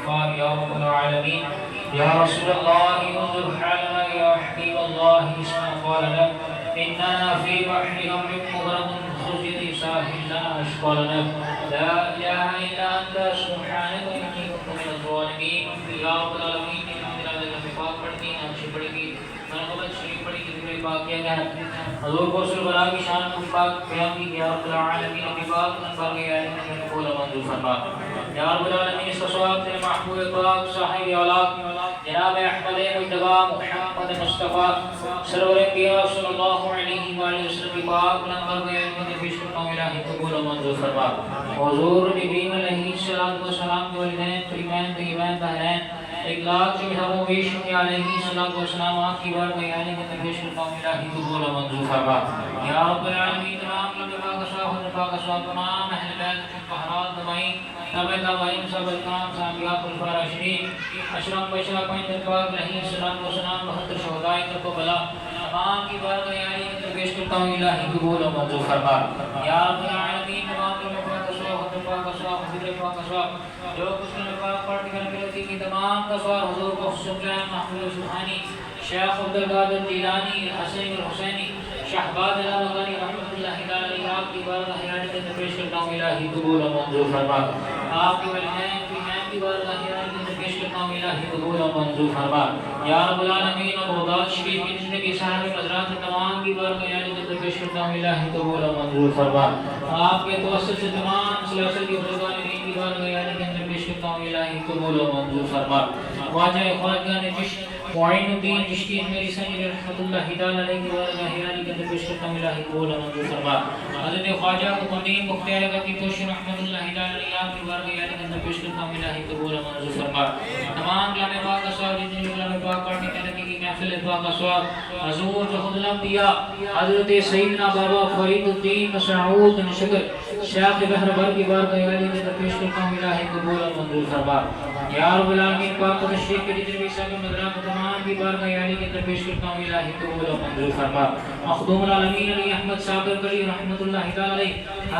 الغفار يا رب العالمين. يا رسول الله انظر حالنا، يا حبيب الله اسمع قولنا، إننا في بحر أمر مغرق خزي ساحل لا أشقى لنا، لا إله إلا أنت سبحانك إني كنت من الظالمين. يا رب العالمين پاک پڑھتی ہیں اچھی پڑھے گی منقبت شریف پڑھی کی پاک کیا گیا ہے حضور کو رسول بلا کی شان کو پاک بیان کی. یا رب العالمین اپنی پاک انبار کے آئے ہیں قول منظور فرما. یا رب العالمین اس کا سواب تیرے محبوب پاک صاحب اولاد جناب احمد مجتبی محمد مصطفیٰ سرور انبیاء صلی اللہ علیہ وآلہ وسلم کی پاک انبار کے آئے ہیں پیش کرتا ہوں الہی قبول منظور فرما. حضور ابراہیم علیہ السلام کے والدین کریمین طیبین طاہرین 1,04,000 علیہ السلام آپ کی بار میں آنے کے تفیش کرتا ہوں الہی قبول و منظور فرما. یا رب العالمین تمام لمبے پاک اشراف و پاک اشراف تمام اہل بیت فہرات دمائیں تابع تابعین صاحب الکرام صحابیہ خلفاء راشدین اشرف بشرا پنجر پاک علیہ السلام بہتر شہداء تک و بلا تمام کی بار میں آنے کے تفیش کرتا ہوں الہی قبول و منظور فرما. یا رب العالمین تمام لمبے پاک اشراف و پاک اشراف حضر پاک اشراف جو کچھ لمبے پاک پڑھ کر کرتی کی تمام تصوار حضور کو خصوصاً محمود سبحانی شیخ عبدالقادر جیلانی حسین الحسینی شہباز الغانی رحمۃ اللہ تعالی آپ کی بارگاہ حیات کے اندر پیش کرتا ہوں الہی قبول و منظور فرما. آپ کے والدین کی بارگاہ حیات کے اندر پیش کرتا ہوں الہی قبول و منظور فرما. یا رب العالمین اور روضات شریف کی جتنے بھی صاحب حضرات تمام کی بارگاہ حیات کے اندر پیش کرتا ہوں الہی قبول و منظور فرما. آپ کے توسط سے تمام سلاسل کی بزرگان دین کی بارگاہ حیات کے اندر پیش کرتا ہوں الہی قبول و منظور فرما. خواجہ خواجہ نے معین الدین چشتی میری سنجد رحمۃ اللہ تعالی علیہ کی بارگاہ حیات کے اندر پیش کرتا ہوں الہی قبول و منظور فرما. حضرت خواجہ قطبالدین مختار گتی توشی رحمۃ اللہ تعالی علیہ آپ کی بارگاہ حیات کے اندر پیش کرتا ہوں الہی قبول و منظور فرما. تمام کلام پاک کا ثواب جتنے کلام پاک پڑھنے کے لگے کی محفل پاک کا ثواب حضور جو خود علم دیا حضرت سیدنا بابا فرید الدین مسعود بن شکر شیخ بحر بر کی بارگاہ حیات کے اندر پیش کرتا ہوں الہی قبول و منظور فرما. یا رب العالمین پاک و تشریف کے جتنے بھی صاحب مدرات تمام کی بارگاہ حیات کے اندر پیش کرتا ہوں الہی قبول و منظور فرما. مخدوم العالمین علی احمد صابر کلی رحمۃ اللہ تعالی علیہ